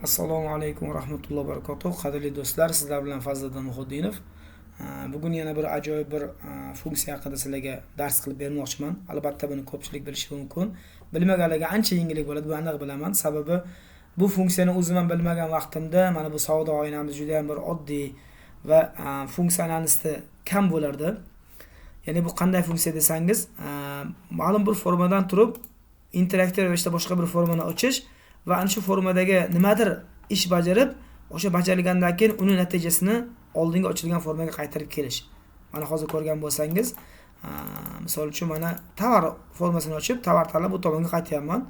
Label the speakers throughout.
Speaker 1: Assalomu alaykum va rahmatullohi va barakatuh. Qadrli do'stlar, sizlar bilan Fazliddin Muhiddinov. Bugun yana bir ajoyib bir funksiya haqida sizlarga dars qilib bermoqchiman. Albatta buni ko'pchilik bilishi mumkin. Bilmaganlarga ancha yengillik bo'ladi, bu aniq bilaman. Sababi bu funksiyani o'zim ham bilmagan vaqtimda mana bu savdo oynamiz juda ham bir oddiy va funksionalisti kam bo'lardi. Ya'ni bu qanday funksiya desangiz, ma'lum bir formadan turib interaktiv ravishda boshqa bir formani ochish va ana shu formadagi nimadir ish bajarib, o'sha bajarilgandan keyin uni natijasini oldingi ochilgan formaga qaytarib kelish. Mana hozir ko'rgan bo'lsangiz, misol uchun mana tovar formasini ochib, tovar tanlab bu tomonga qaytyapman.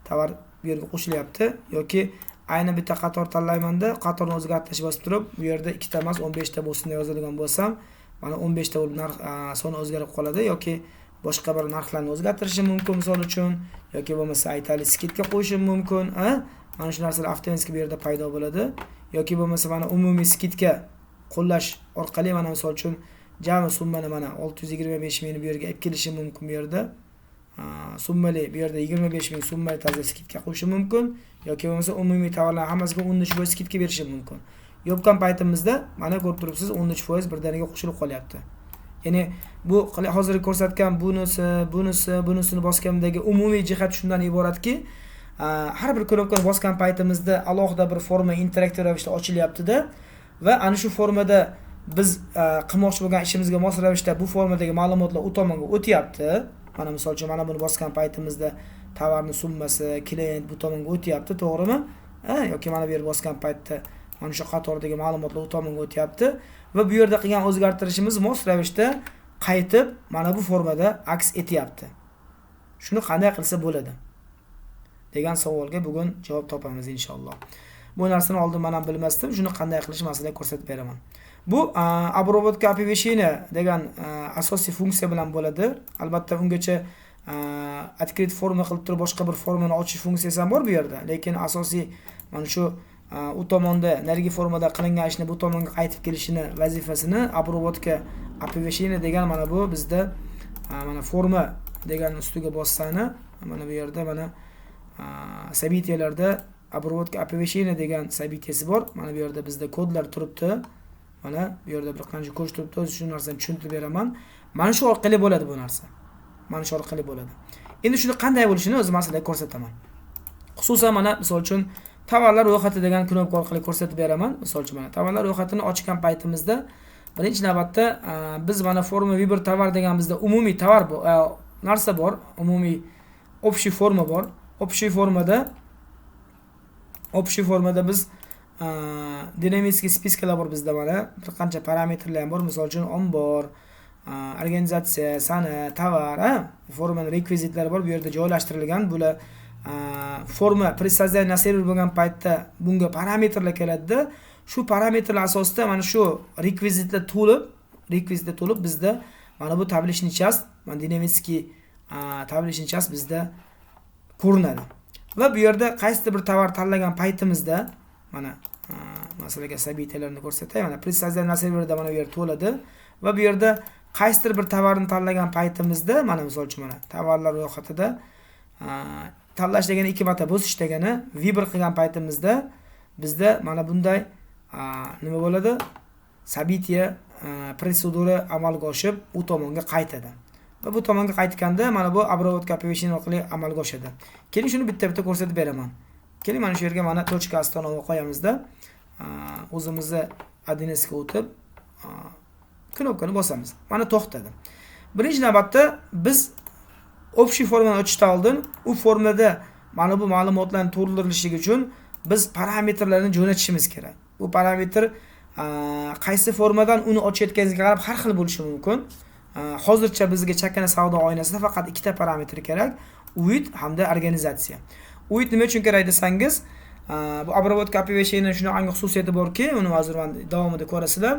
Speaker 1: Tovar bu yerga qo'shilyapti yoki ayni bitta qator tanlaymanda, qatorni o'zgartirish bosib turib, bu yerda ikkita emas 15 ta bo'lsin deb yozilgan bo'lsam, mana 15 ta bo'lib narx soni o'zgarib qoladi yoki boshqa bir narxlarni o'zgartirishim mumkin misol uchun yoki bo'lmasa aytaylik skidga qo'yishim mumkin, mana shu narsalar avtomatik bu yerda paydo bo'ladi yoki bo'lmasa mana umumiy skidga qo'llash orqali mana misol uchun jami summani mana 625 ming bu yerga olib kelishim mumkin bu yerda. Summali bu yerda 25 ming summali tarzda skidga qo'yishim mumkin yoki bo'lmasa umumiy tovarlar hammasiga 13% skidga berishim mumkin. Yopgan paytimizda mana ko'rib turibsiz 13% birdaniga qo'shilib qolyapti. Ya'ni bu hozir ko'rsatgan bunisini bosganimdagi umumiy jihat shundan iboratki, har bir knopkani bosgan paytimizda alohida bir forma interaktiv ravishda ochilyapti-da va ana shu formada biz qilmoqchi bo'lgan ishimizga mos ravishda bu formadagi ma'lumotlar u tomonga o'tyapti. Mana misol uchun mana buni bosgan paytimizda tovarning summasi, klient bu tomonga o'tyapti, to'g'rimi? Yoki mana bu yer bosgan paytda mana shu qatordagi ma'lumotlar u tomonga o'tyapti va bu yerda qilgan o'zgartirishimiz mos ravishda qaytib mana bu formada aks etyapti. Shuni qanday qilsa bo'ladi degan savolga bugun javob topamiz inshaalloh. Bu narsani oldin men ham bilmasdim, shuni qanday qilish masalada ko'rsatib beraman. Bu обработка оповещения degan asosiy funksiya bilan bo'ladi. Albatta ungacha открыть forma qilib turib boshqa bir formani ochish funksiyasi ham bor bu yerda, lekin asosiy mana shu u tomonda narigi formada qilingan ishni bu tomonga qaytib kelishini vazifasini обработка оповещения degan mana bu bizda mana forma degan ustiga bossani mana bu yerda mana sabitiyalarda обработка оповещения degan sabitiyasi bor. Mana bu yerda bizda kodlar turibdi. Mana bu yerda bir qancha kod turibdi. O'z shu narsani tushuntirib beraman. Mana shu orqali bo'ladi bu narsa. Mana shu orqali bo'ladi. Endi shuni qanday bo'lishini o'z masalada ko'rsataman. Xususan mana misol uchun tovarlar ro'yxati degan knopka orqali ko'rsatib beraman. Misol uchun mana tovarlar ro'yxatini ochgan paytimizda birinchi navbatda biz mana forma vibr tovar degan bizda umumiy tovar narsa bor, umumiy общий forma bor. Общий formada biz dinamический spiskalar bor bizda mana bir qancha parametrlar ham bor. Misol uchun ombor, organizatsiya, sana, tovar, formaning rekvizitlari bor. Bu yerda joylashtirilgan. Bular forma присоздание на server bo'lgan paytda bunga parametrlar keladi. Shu parametrlar asosida mana shu rekvizitlar to'lib bizda mana bu tablичный часть, mana dinamический tablичный часть bizda ko'rinadi. Va bu yerda qaysi bir tovar tanlagan paytimizda mana masalaga sabitiyalarni ko'rsatay. Mana присоздание на serverda mana bu yer to'ladi va bu yerda qaysi bir tovarni tanlagan paytimizda mana misol uchun mana tovarlar ro'yxatida tanlash degani 2 marta bosish degani vibr qilgan paytimizda bizda mana bunday nima bo'ladi? Sabitiya prosedura amalga oshib u tomonga qaytadi. Va bu tomonga qaytganda mana bu обработка оповещения orqali amalga oshadi. Keling shuni bitta-bitta ko'rsatib beraman. Keling mana shu yerga mana точка остановка qo'yamizda o'zimizni 1Sga o'tib knopkani bosamiz. Mana to'xtadi. Birinchi navbatda biz общий formani ochishdan oldin u formada mana bu ma'lumotlarning to'ldirilishligi uchun biz parametrlarni jo'natishimiz kerak. Bu parametr qaysi formadan uni ochayotganingizga qarab har xil bo'lishi mumkin. Hozircha bizga chakana savdo oynasida faqat ikkita parametr kerak: UID hamda organizatsiya. UID nima uchun kerak desangiz, bu обработка оповещения shunaqangi xususiyati borki, uni hozir davomida ko'rasizlar.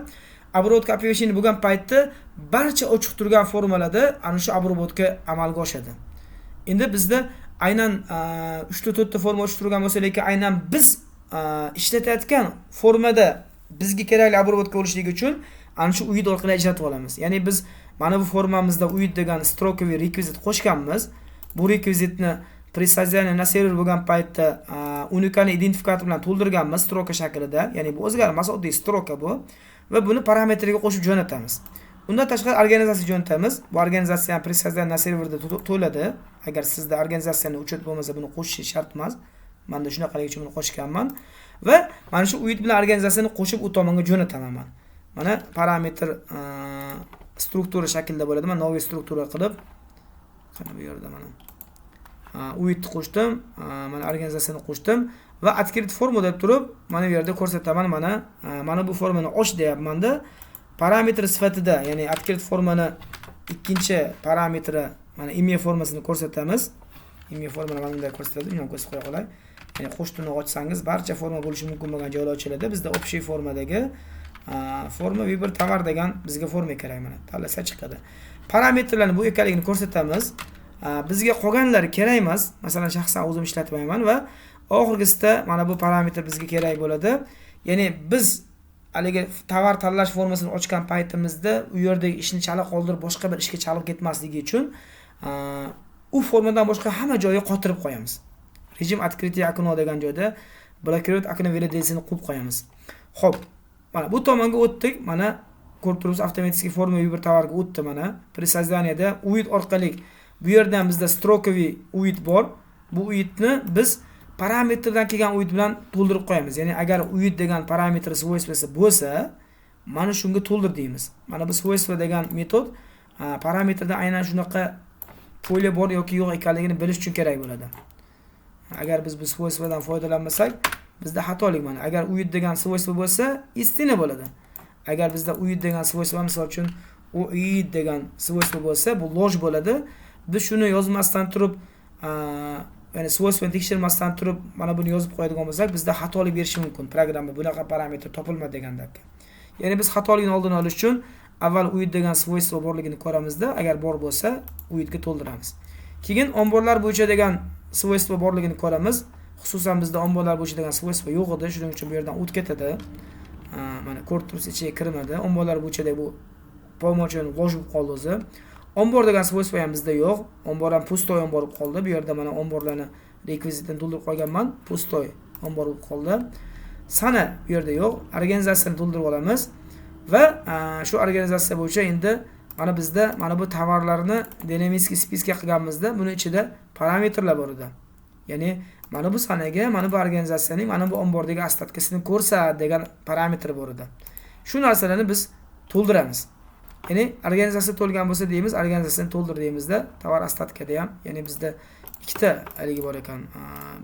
Speaker 1: Обработка оповещения bo'lgan paytda barcha ochiq turgan formalarda ana shu обработка amalga oshadi. Endi bizda aynan 3 ta 4 ta forma ochiq turgan bo'lsa, lekin aynan biz ishlatayotgan formada bizga kerakli обработка bo'lishligi uchun ana shu UID orqali ajratib olamiz. Ya'ni biz mana bu formamizda UID degan strokovый rekvizit qo'shganmiz. Bu rekvizitni Присоединение на server bo'lgan paytda unikani identifikator bilan to'ldirganmiz stroka shaklida. Ya'ni bu o'zgarmas, oddiy stroka bu va buni parametrga qo'shib jo'natamiz. Undan tashqari organizatsiya jo'natamiz. Bu organizatsiya ham presidensiya na serverda to'ladi. Agar sizda organizatsiyaning uchun bo'lmasa buni qo'shish shart emas. Menda shunaqalik uchun buni qo'shganman va mana shu UID bilan organizatsiyani qo'shib u tomonga jo'nataman men. Mana parametr struktura shaklida bo'ladi. Men noviy struktura qilib qani bu yerda mana UID qo'shdim, mana organizatsiyani qo'shdim va открыть форму deb turib, mana bu yerda ko'rsataman. Mana bu formani och deyapman-da. Parametr sifatida, ya'ni открыть formani ikkinchi parametri mana email formasini ko'rsatamiz. Email formani mana bunday ko'rsatadi, uni ham ko'rsatib qo'ya qolay. Ya'ni qo'shtirnoq ochsangiz barcha forma bo'lishi mumkin bo'lgan joylar ochiladi. Bizda общий formadagi forma Viber tovar degan bizga forma kerak mana. Tanlasa chiqadi. Parametrlarni bu ekanligini ko'rsatamiz. Bizga qolganlari kerak emas. Masalan, shaxsan o'zim ishlatmayman va oxirgisida mana bu parametr bizga kerak bo'ladi. Ya'ni biz haligi tovar tanlash formasini ochgan paytimizda u yerdagi ishni chala qoldirib boshqa bir ishga chalib ketmasligi uchun u formadan boshqa hamma joyga qotirib qo'yamiz. Rejim открытие окно degan joyda блокировать окно валидацияni qo'yib qo'yamiz. Xo'p, mana bu tomonga o'tdik. Mana ko'rib turibsiz, avtomatik forma Viber tovarga o'tdi mana. Присоединениеda UID orqali bu yerdan bizda strokaviy UID bor. Bu UIDni biz parametrdan kelgan UID bilan to'ldirib qo'yamiz. Ya'ni agar UID degan parametr svoyствоsi bo'lsa, mana shunga to'ldir deymiz. Mana bu svoyство degan metod parametrda aynan shunaqa polya bor yoki yo'q ekanligini bilish uchun kerak bo'ladi. Agar biz bu svoyствоdan foydalanmasak, bizda xatolik mana. Agar UID degan svoyство bo'lsa, istina bo'ladi. Agar bizda UID degan svoyство, misol uchun UID degan svoyство bo'lsa, bu loj bo'ladi. Biz shuni yozmasdan turib, ya'ni svoyствоni tekshirmasdan turib, mana buni yozib qo'yadigan bo'lsak, bizda xatolik berishi mumkin. Programma bunaqa parametr topilmadi degandek. Ya'ni biz xatolikni oldini olish uchun avval UID degan svoyство borligini ko'ramizda, agar bor bo'lsa, UID ga to'ldiramiz. Keyin omborlar bo'yicha degan svoyство borligini ko'ramiz. Xususan bizda omborlar bo'yicha degan svoyство yo'q edi, shuning uchun bu yerdan o't ketadi. Mana ko'rib turibsiz, ichiga kirmadi. Omborlar bo'yicha bu polmochani loj bo'lib qoldi o'zi. Ombor degan svoyство ham bizda yo'q. Ombor ham pustoy ombor bo'lib qoldi. Bu yerda mana omborlarni rekvizitini to'ldirib qo'yganman. Pustoy ombor bo'lib qoldi. Sana bu yerda yo'q. Organizatsiyani to'ldirib olamiz va shu organizatsiya bo'yicha endi mana bizda mana bu tovarlarni dinamik spiska qilganmizda, buni ichida parametrlar bor edi. Ya'ni mana bu sanaga, mana bu organizatsiyaning mana bu ombordagi ostatkasini ko'rsat degan parametr bor edi. Shu narsalarni biz to'ldiramiz. Ya'ni organizatsiya to'lgan bo'lsa deymiz, organizatsiyani to'ldir deymizda, tovar ostatkada ham, ya'ni bizda ikkita haligi bor ekan.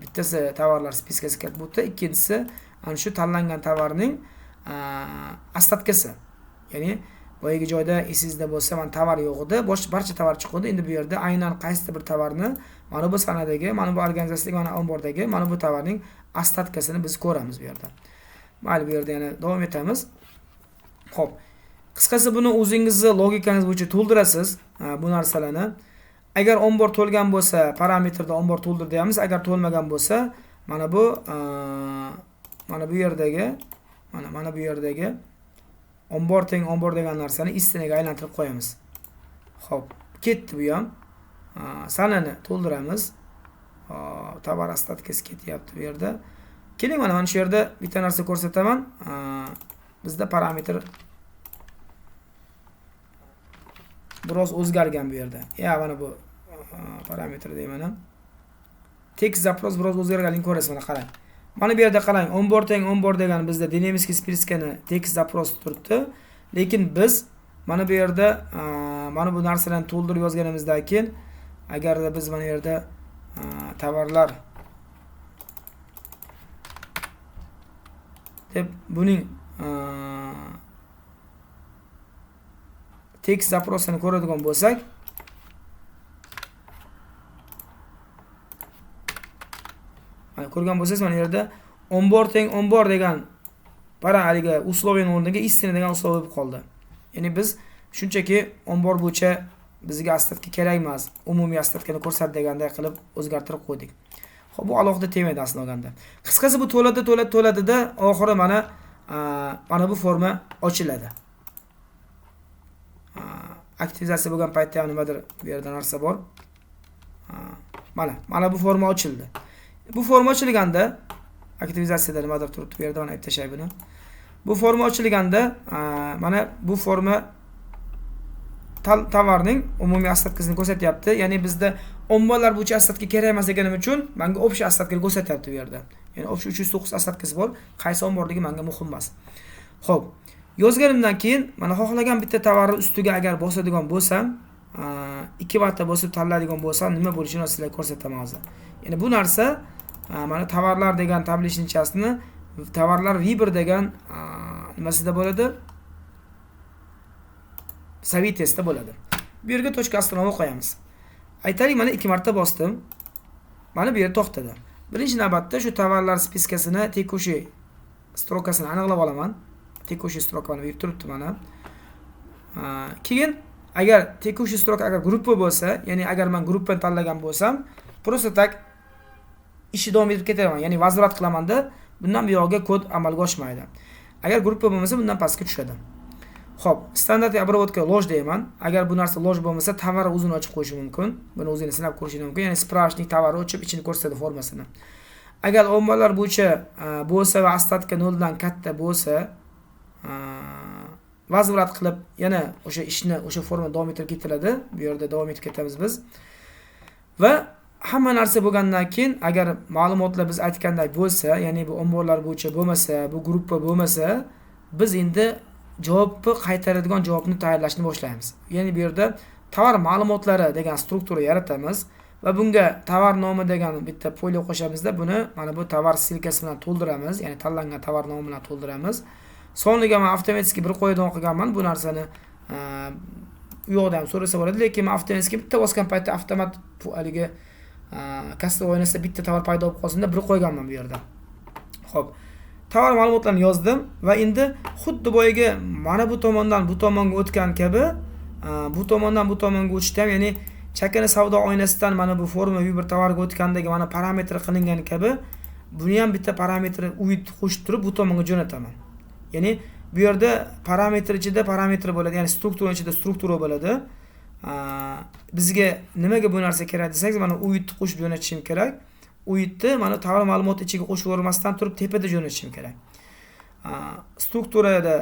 Speaker 1: Bittasi tovarlar spiskasi katta bo'lsa, ikkinchisi ana shu tanlangan tovarning ostatkasi. Ya'ni boyagi joyda esingizda bo'lsa, mana tovar yo'q edi, barcha tovar chiqdi. Endi bu yerda aynan qaysi bir tovarni mana bu sanadagi, mana bu organizatsiyadagi, mana ombordagi, mana bu tovarning ostatkasini biz ko'ramiz bu yerda. Mayli, bu yerda yana davom etamiz. Xo'p. Qisqasi buni o'zingizni logikangiz bo'yicha to'ldirasiz bu narsalarni. Agar ombor to'lgan bo'lsa, parametrda ombor to'ldir deymiz. Agar to'lmagan bo'lsa, mana bu yerdagi mana bu yerdagi ombor teng ombor degan narsani istinaga aylantirib qo'yamiz. Xo'p, ketdi bu ham. Sanani to'ldiramiz. Tovar ostatkasi ketyapti bu yerda. Keling, mana shu yerda bitta narsa ko'rsataman. Bizda parametr biroz o'zgargan bu yerda. Mana bu parametr deyman. Text zaпрос biroz o'zgarganligini ko'rasiz, mana qarang. Mana bu yerda qarang, ombor teng ombor degan bizda dinamik spiskani text zaпрос turibdi. Lekin biz mana bu yerda mana bu narsalarni to'ldirib yozganimizdan keyin, agarda biz mana yerda tovarlar deb buning text zaprosini ko'radigan bo'lsak, mana ko'rgan bo'lsangiz, mana yerda ombor teng ombor degan haligi usloviyaning o'rniga istina degan uslov bo'lib qoldi. Ya'ni biz shunchaki ombor bo'yicha bizga ostatka kerak emas, umumiy ostatkani ko'rsat deganday qilib o'zgartirib qo'ydik. Xo'p, bu alohida temaydi aslo olganda. Qisqasi bu to'ladida oxiri mana bu forma ochiladi. Aktivizatsiya bo'lgan paytda ham nimadir bu yerda narsa bor. Mana bu forma ochildi. Bu forma ochilganda aktivizatsiyada nimadir turibdi bu yerda, mana aytib tashlay buni. Bu forma ochilganda mana bu forma tovarning umumiy ostatkasini ko'rsatyapti. Ya'ni bizda ommalar bo'yicha ostatka kerak emas deganim uchun menga общий ostatkani ko'rsatyapti bu yerda. Ya'ni общий 309 ostatkasi bor. Qaysi omborligi menga muhim emas. Xo'p, yozganimdan keyin mana xohlagan bitta tovarni ustiga agar bosadigan bo'lsam, 2 marta bosib tanlaydigan bo'lsam, nima bo'lishini sizlarga ko'rsataman hozir. Ya'ni bu narsa mana tovarlar degan tablичничасini tovarlar Viber degan nimasida bo'ladi? Savitesda bo'ladi. Bu yerga точка astronomni qo'yamiz. Aytaylik, mana 2 marta bosdim. Mana bu yerda to'xtadi. Birinchi navbatda shu tovarlar spiskasini, tekushi strokasini aniqlab olaman. Tekushi strokani berib turibdi mana. Keyin agar tekushi stroka agar gruppa bo'lsa, ya'ni agar men gruppani tanlagan bo'lsam, просто так ishni davom etib ketaman. Ya'ni возврат qilamanda, bundan buyog'iga kod amalga oshmaydi. Agar gruppa bo'lmasa, bundan pastga tushadi. Xo'p, standart обработка ложь deyman. Agar bu narsa ложь bo'lmasa, tovar o'zini ochib qo'yishi mumkin. Buni o'zingiz sinab ko'rishingiz mumkin. Ya'ni spravashnik tovarni ochib ichini ko'rsatadi formasini. Agar ommalar bo'yicha bo'lsa va ostatka 0 dan katta bo'lsa, возврат qilib yana o'sha ishni o'sha forma davom ettirib ketiladi. Bu yerda davom etib ketamiz biz. Va hamma narsa bo'lgandan keyin agar ma'lumotlar biz aytganday bo'lsa, ya'ni bu omborlar bo'yicha bo'lmasa, bu gruppa bo'lmasa, biz endi javobni qaytaradigan javobni tayyorlashni boshlaymiz. Ya'ni bu yerda tovar ma'lumotlari degan struktura yaratamiz va bunga tovar nomi degan bitta polya qo'shamizda buni mana bu tovar silkasi bilan to'ldiramiz. Ya'ni tanlangan tovar nomi bilan to'ldiramiz. Sonliga men avtomatik bir qo'yadigan qilganman bu narsani. U yoqda ham so'rasa bo'ladi, lekin men avtomatik bitta bosgan paytda avtomat haligi kastor oynasida bitta tovar paydo bo'lib qolsin deb bir qo'yganman bu yerda. Xo'p. Tovar ma'lumotlarini yozdim va endi xuddi boyiga mana bu tomondan bu tomonga o'tgan kabi bu tomondan bu tomonga o'tishda ham, ya'ni chakana savdo oynasidan mana bu forma Viber tovarga o'tgandagi mana parametr qilingan kabi buni ham bitta parametr uyit qo'shib turib bu tomonga jo'nataman. Ya'ni bu yerda parametr ichida parametr bo'ladi, ya'ni struktura ichida struktura bo'ladi. Bizga nimaga bu narsa kerak desangiz, mana uyitni qo'shib jo'natishim kerak. Uyitni mana tovar ma'lumoti ichiga qo'shib yubormasdan turib tepada jo'natishim kerak. Strukturada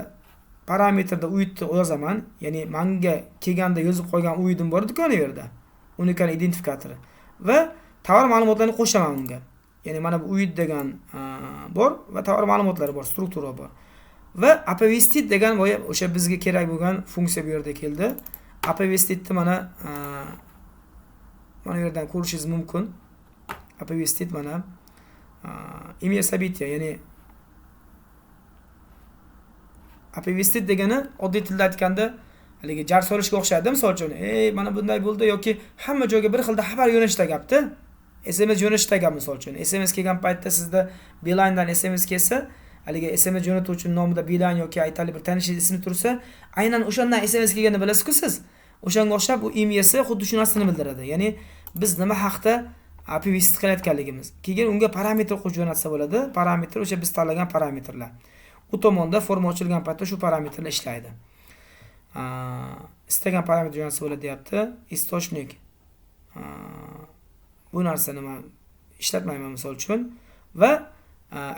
Speaker 1: parametrda uyitni yozaman, ya'ni menga kelganda yozib qo'ygan uyitim bor do'koni yerda. Unikal identifikatori va tovar ma'lumotlarini qo'shaman unga. Ya'ni mana bu uyit degan bor va tovar ma'lumotlari bor, struktura bor. Va apovestit degan o'sha bizga kerak bo'lgan funksiya bu yerda keldi. Apovestitni mana bu yerdan ko'rishingiz mumkin. Apovestit mana imya sabitiya, ya'ni apovestit degani oddiy tilda aytganda haligi jar solishga o'xshaydi, misol uchun, mana bunday bo'ldi yoki hamma joyga bir xilda xabar yo'nalishda gapda. SMS yo'nalishda gap, misol uchun. SMS kelgan paytda sizda Beeline'dan SMS kelsa, haligi SMS jo'natuvchining nomida Beeline yoki aytaylik bir tanishingiz ismi tursa, aynan o'shandan SMS kelganini bilasiz-ku siz. O'shanga o'xshab bu imyasi xuddi shu narsani bildiradi. Ya'ni biz nima haqda apovestit qilayotganligimiz. Keyin unga parametr qo'shib jo'natsa bo'ladi. Parametr o'sha biz tanlagan parametrlar. U tomonda forma ochilgan paytda shu parametrlar ishlaydi. Istagan parametr jo'natsa bo'ladi deyapti. Istochnik. Bu narsani men ishlatmayman misol uchun va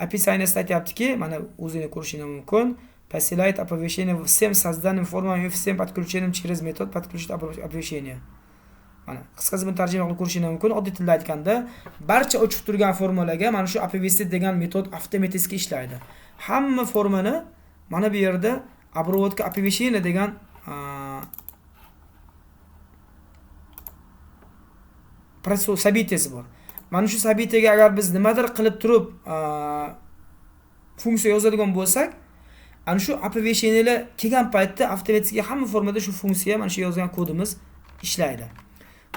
Speaker 1: описаниесida aytayaptiki, mana o'zingiz ko'rishingiz mumkin. Посылает оповещение всем созданным формам и всем подключенным через метод подключить оповещение. Mana qisqasi buni tarjima qilib ko'rishingiz mumkin. Oddiy tilda aytganda, barcha o'chib turgan formalarga mana shu apovestit degan metod avtomatik ishlaydi. Hamma formani mana bu yerda обработка оповещения degan protsess sabitiyasi bor. Mana shu sabitiyaga agar biz nimadir qilib turib funksiya yozadigan bo'lsak, ana shu оповещениyalar kelgan paytda avtomatik hamma formada shu funksiya, mana shu yozgan kodimiz ishlaydi.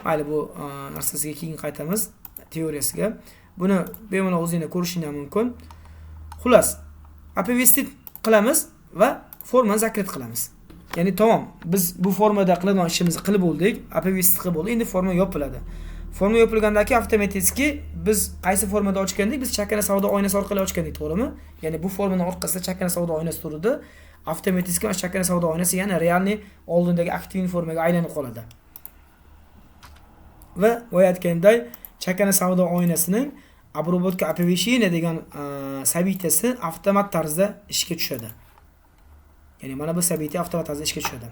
Speaker 1: Mayli, bu narsasiga keyin qaytamiz, teoriyasiga. Buni bemalol o'zingiz ko'rishingiz mumkin. Xullas, apovestit qilamiz va formani zakrit qilamiz. Ya'ni tamom, biz bu formada qiladigan ishimizni qilib bo'ldik, apovestit qilib bo'ldik, endi forma yopiladi. Forma yopilgandan keyin avtomatik biz qaysi formada ochgandik? Biz chakana savdo oynasi orqali ochgandik, to'g'rimi? Ya'ni bu formaning orqasida chakana savdo oynasi turadi. Avtomatik mana chakana savdo oynasi yana realniy oldindagi aktiv formaga aylanib qoladi. Va bo'yatganday chakana savdo oynasining обработка оповещения degan sabitasi avtomat tarzda ishga tushadi. Ya'ni mana bu sabitiya avtomat tarzda ishga tushadi.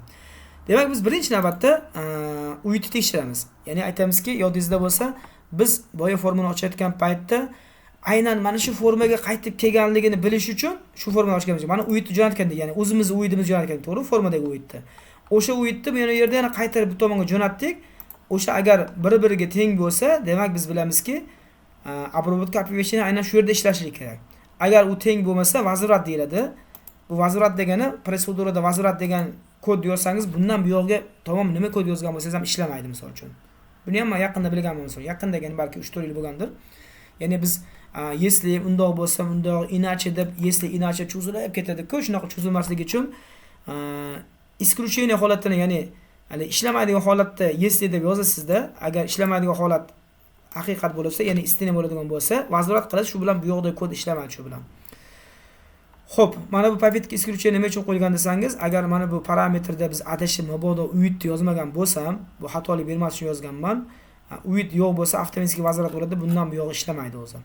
Speaker 1: Demak, biz birinchi navbatda UITni tekshiramiz. Ya'ni aytamizki, yodingizda bo'lsa, biz boya formani ochayotgan paytda aynan mana shu formaga qaytib kelganligini bilish uchun shu formani ochganmiz. Mana UITni jo'natganda, ya'ni o'zimiz UITimizni jo'natgan, to'g'ri, formadagi UITni. O'sha UITni bu yerda yana qaytarib bu tomonga jo'natdik. O'sha agar bir-biriga teng bo'lsa, demak biz bilamizki, обработка оповещения aynan shu yerda ishlashi kerak. Agar u teng bo'lmasa, возврат deyiladi. Bu возврат degani prosedurada возврат degan kod yozsangiz, bundan bu yo'lga tamom nima kod yozgan bo'lsangiz ham ishlamaydi, misol uchun. Buni ham men yaqinda bilganman, misol. Yaqin degani balki 3-4 yil bo'lgandir. Ya'ni biz если undoq bo'lsa, undoq иначе deb, если иначе cho'zilib ketadi-ku, shunaqa cho'zilmasligi uchun исключение holatini, ya'ni ishlamaydigan holatda если deb yozasizda, agar ishlamaydigan holat haqiqat bo'lsa, ya'ni istina bo'ladigan bo'lsa, возврат qilasiz, shu bilan bu yoqda kod ishlamaydi shu bilan. Xo'p, mana bu paketka исключение nima uchun qo'yilgan desangiz, agar mana bu parametrda biz adashib mabodo UIT yozmagan bo'lsam, bu xatolik bermas uchun yozganman. UIT yo'q bo'lsa, avtomatik возврат bo'ladi, bundan bu yo'q ishlamaydi o'zi.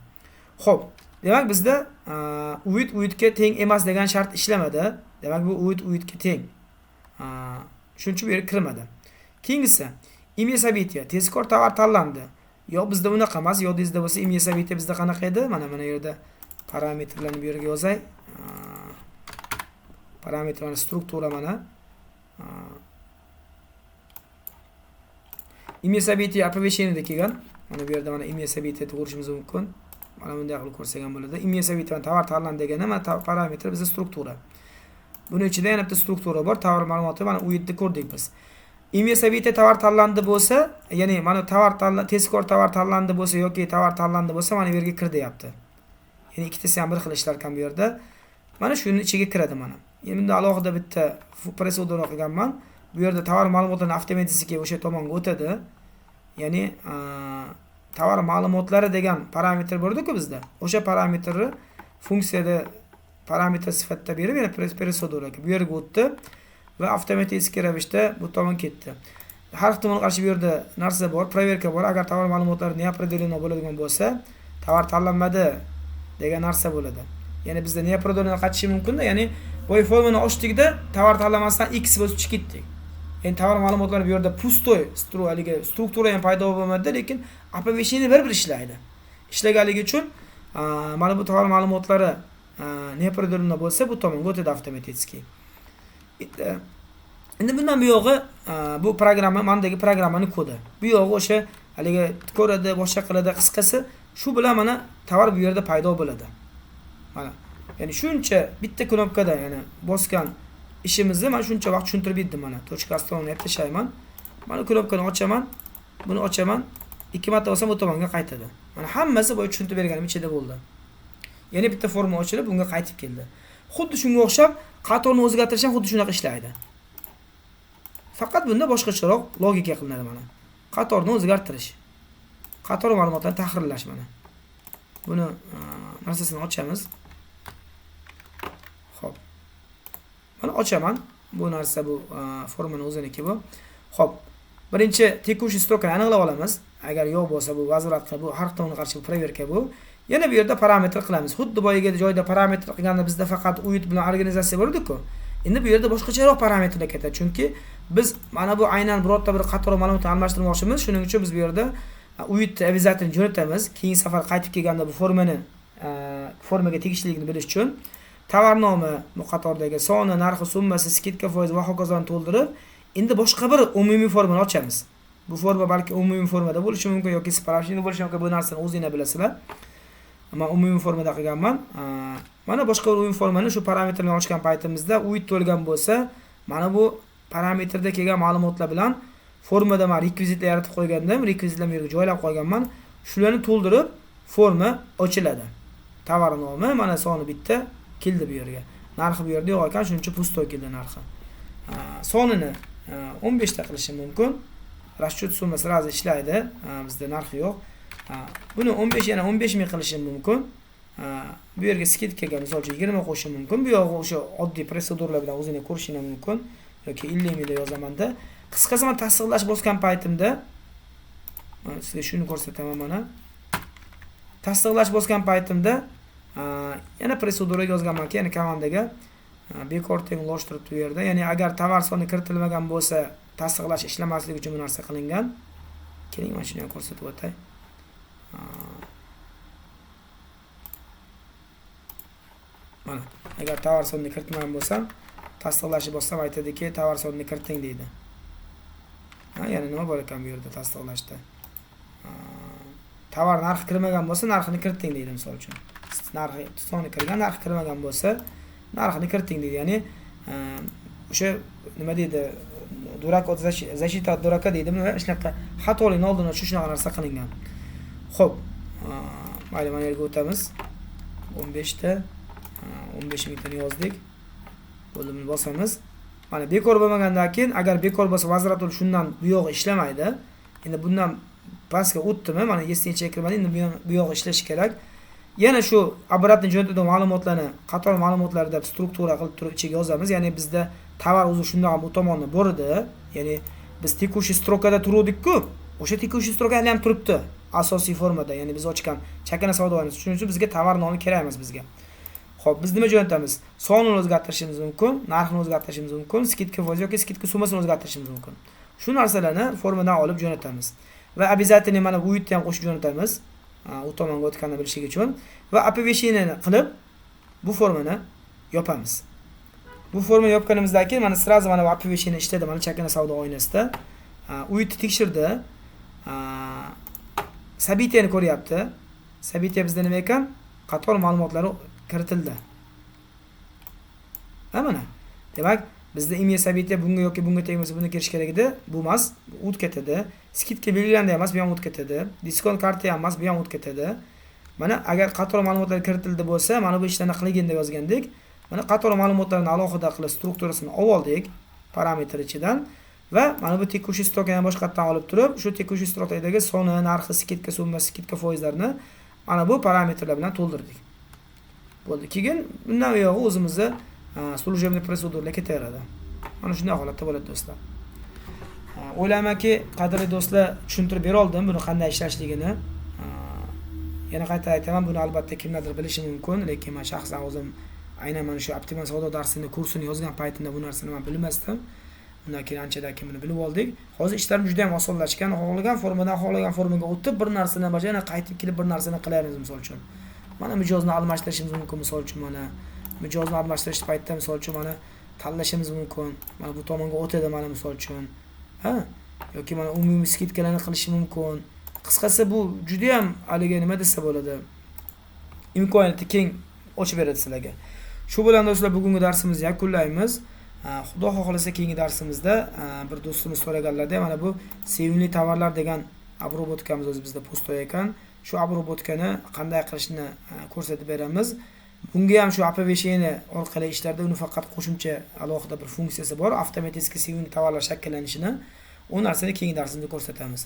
Speaker 1: Xo'p, demak bizda UIT UITga teng emas degan shart ishlamadi. Demak bu UIT UITga teng. Shuning uchun bu yerga kirmadi. Keyingisi, imya sabitiya, tezkor tovar tanlandi. Yo'q, bizda unaqa emas. Yodingizda bo'lsa, imya sabitiya bizda qanaqa edi? Mana yerda parametrlarni bu yerga yozay. Parametrlarni struktura mana. Imya sabitiya оповещениеda kelgan. Mana bu yerda mana imya sabitiyani ko'rishimiz mumkin. Mana bunday qilib ko'rsak ham bo'ladi. Imya sabitiyadan tovar tanlandi degani mana parametr bizda struktura. Buning ichida yana bitta struktura bor. Tovar ma'lumoti mana u yerda ko'rdik biz. Imya sabitiya tovar tanlandi bo'lsa, ya'ni mana tezkor tovar tanlandi bo'lsa yoki tovar tanlandi bo'lsa, mana bu yerga kir deyapti. Ya'ni ikkitasi ham bir xil ishlar ekan bu yerda. Mana shuning ichiga kiradi mana. Endi bunda alohida bitta prosedura qilganman. Bu yerda tovar ma'lumotlarini avtomatik o'sha tomonga o'tadi. Ya'ni tovar ma'lumotlari degan parametr bor-ku bizda. O'sha parametrni funksiyada parametr sifatida berib, yana proseduraga bu yerga o'tdi va avtomatik ravishda bu tomon ketdi. Har ehtimolga qarshi bu yerda narsa bor, proverka bor. Agar tovar ma'lumotlari neopределено bo'ladigan bo'lsa, tovar tanlanmadi degan narsa bo'ladi. Ya'ni bizda neopределено qaytishi mumkin-da, ya'ni boy formani ochdikda tovar tanlamasdan x bo'lib chiqib ketdi. Endi tovar ma'lumotlari bu yerda pustoy struktura ham paydo bo'lmadi, lekin оповещение bir ishlaydi. Ishlaganligi uchun mana bu tovar ma'lumotlari neopределено bo'lsa, bu tomonga o'tadi avtomatik. Endi bundan bu yog'i bu programma, mendagi programmaning kodi. Bu yog'i o'sha haligi ko'radi, boshqa qiladi, qisqasi shu bilan mana tovar bu yerda paydo bo'ladi. Mana, ya'ni shuncha bitta knopkada, ya'ni bosgan ishimizni men shuncha vaqt tushuntirib berdim mana. Точка островni tashlayman. Mana knopkani ochaman, buni ochaman. 2 marta bosam bu tomonga qaytadi. Mana hammasi bo'yi tushuntirib berganim ichida bo'ldi. Ya'ni bitta forma ochilib, bunga qaytib keldi. Xuddi shunga o'xshab qatorni o'zgartirish ham xuddi shunaqa ishlaydi. Faqat bunda boshqacharoq logika qilinadi mana. Qatorni o'zgartirish. Qator ma'lumotlarni tahrirlash mana. Buni narsasini ochamiz. Xo'p. Mana ochaman. Bu narsa bu formani o'ziniki bu. Xo'p. Birinchi tekushi strokani aniqlab olamiz. Agar yo'q bo'lsa bu возврат bu har tomonga qarshi proverka bu. Yana bu yerda parametr qilamiz. Xuddi boyaga joyda parametr qilganda bizda faqat UIT bilan organizatsiya bor-edi-ku. Endi bu yerda boshqacharoq parametrlar ketadi. Chunki biz mana bu aynan birorta bir qator ma'lumotni almashtirmoqchimiz. Shuning uchun biz bu yerda UIT обязательно jo'natamiz. Keyin safar qaytib kelganda bu formaga tegishliligini bilish uchun tovar nomi, bu qatordagi soni, narxi, summasi, skidka foiz va ho'kazoni to'ldirib, endi boshqa bir umumiy formani ochamiz. Bu forma balki umumiy formada bo'lishi mumkin yoki sparashni bo'lishi mumkin, bu narsani o'zingizlar bilasizlar. Men umumiy formada qilganman. Mana boshqa bir umumiy formani shu parametrni ochgan paytimizda UIT to'lgan bo'lsa, mana bu parametrda kelgan ma'lumotlar bilan formada men rekvizitlar yaratib qo'ygandim. Rekvizitlarni yerga joylab qo'yganman. Shularni to'ldirib forma ochiladi. Tovar nomi mana soni bitta keldi bu yerga. Narxi bu yerda yo'q ekan, shuning uchun pusto keldi narxi. Sonini 15 ta qilishim mumkin. Расчет summasi razi ishlaydi. Bizda narxi yo'q. Buni 15 yana 15 ming qilishim mumkin. Bu yerga skidkaga misol uchun 20 qo'shishim mumkin. Bu yog'i o'sha oddiy proseduralar bilan o'zingiz ko'rishingiz mumkin yoki 50 ming deb yozaman-da. Qisqasi men tasdiqlash bosgan paytimda Sizga shuni ko'rsataman mana. Tasdiqlash bosgan paytimda yana proseduraga yozganmanki, ya'ni komandaga bekor tenglashtirib bu yerda, ya'ni agar tovar soni kiritilmagan bo'lsa, tasdiqlash ishlamasligi uchun bu narsa qilingan. Keling, mana shuni ham ko'rsatib o'tay. Mana, agar tovar sonini kiritmagan bo'lsam, tasdiqlashni bossam aytadiki, tovar sonini kiriting deydi. Yana nima bor ekan bu yerda tasdiqlashda? Tovar narxi kirmagan bo'lsa, narxini kiriting deydi misol uchun. Narxi soni kirgan, narxi kirmagan bo'lsa, narxini kiriting deydi. Ya'ni o'sha nima deydi? Durak защита от дурака deydi. Shunaqa xatolikni oldini olish shunaqa narsa qilingan. Xo'p, mayli, mana yerga o'tamiz. 15 ta 15 mingtani yozdik. Bo'limni bosamiz. Mana bekor bo'lmagandan keyin, agar bekor bo'lsa, vaziratul shundan bu yog'i ishlamaydi. Endi bundan pastga o'tdimi? Mana yestinchi kirmadi. Endi bu yog'i ishlashi kerak. Yana shu обратно jo'natadigan ma'lumotlarni qator ma'lumotlar deb struktura qilib turib ichiga yozamiz. Ya'ni bizda tovar o'zi shundoq bu tomonda bor edi. Ya'ni biz tekushi strokada turdik-ku. O'sha tekushi strokada ham turibdi. Asosiy formada, ya'ni biz ochgan chakana savdolarimiz. Shuning uchun bizga tovar nomi kerak emas bizga. Xo'p, biz nima jo'natamiz? Sonini o'zgartirishimiz mumkin, narxini o'zgartirishimiz mumkin, skidka foiz yoki skidka summasini o'zgartirishimiz mumkin. Shu narsalarni formadan olib jo'natamiz. Va обязательно mana bu yerda ham qo'shib jo'natamiz. U tomonga o'tganini bilishlik uchun va оповещениeni qilib bu formani yopamiz. Bu formani yopganimizdan keyin mana sразу mana bu оповещение ishladi mana chakana savdo oynasida. U yerda tekshirdi. Sabitiyani ko'ryapti. Sabitiya bizda nima ekan? Qator ma'lumotlari kiritildi. Mana. Demak, bizda imya sabitiya bunga yoki bunga tegmasa buni kirish kerak edi. Bu emas, o't ketadi. Skidka belgilandi emas, bu ham o't ketadi. Diskont karta ham emas, bu ham o't ketadi. Mana agar qator ma'lumotlar kiritildi bo'lsa, mana bu ishlarni qilgin deb yozgandik. Mana qator ma'lumotlarni alohida qilib strukturasini oldik parametr ichidan va mana bu tekushi strokani boshqatdan olib turib, shu tekushi strokadagi soni, narxi, skidka summasi, skidka foizlarini mana bu parametrlar bilan to'ldirdik. Bo'ldi. Keyin bundan buyog'i o'zimizni служебный proseduraga ketaveradi. Mana shunday holatda bo'ladi do'stlar. O'ylaymanki, qadrli do'stlar, tushuntirib bera oldim buni qanday ishlashligini. Yana qayta aytaman, buni albatta kimlardir bilishi mumkin, lekin men shaxsan o'zim aynan mana shu optimal savdo darsini kursini yozgan paytimda bu narsani men bilmasdim. Undan keyin anchadan keyin buni bilib oldik. Hozir ishlarimiz juda ham osonlashgan. Xohlagan formadan xohlagan formaga o'tib bir narsani bajarib, qaytib kelib bir narsani qilaymiz misol uchun. Mana mijozni almashtirishimiz mumkin misol uchun mana. Mijozni almashtirish paytida misol uchun mana tanlashimiz mumkin. Mana bu tomonga o'tadi mana misol uchun. Yoki mana umumiy skidkalarni qilish mumkin. Qisqasi bu juda ham haliga nima desa bo'ladi? Imkoniyati keng ochib beradi sizlarga. Shu bilan do'stlar bugungi darsimizni yakunlaymiz. Xudo xohlasa keyingi darsimizda bir do'stimiz so'raganlarda mana bu sevimli tovarlar degan obrobotkamiz o'zi bizda postoy ekan. Shu obrobotkani qanday qilishni ko'rsatib beramiz. Bunga ham shu оповещение orqali ishlarda uni faqat qo'shimcha alohida bir funksiyasi bor, avtomatik sevimli tovarlar shakllanishini. U narsani keyingi darsimizda ko'rsatamiz.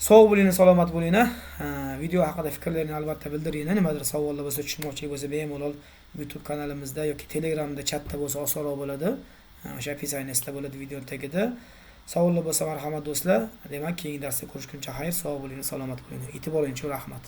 Speaker 1: Sog' bo'linglar, salomat bo'linglar. Video haqida fikrlaringizni albatta bildiringlar. Nimadir savollar bo'lsa, tushunmoqchi bo'lsa, bemalol YouTube kanalimizda yoki Telegramda chatda bo'lsa osonroq bo'ladi. O'sha opisiyaniyasida bo'ladi video tagida. Savollar bo'lsa marhamat do'stlar. Demak, keyingi darsda ko'rishguncha xayr, sog' bo'linglar, salomat bo'linglar. E'tiboringiz uchun rahmat.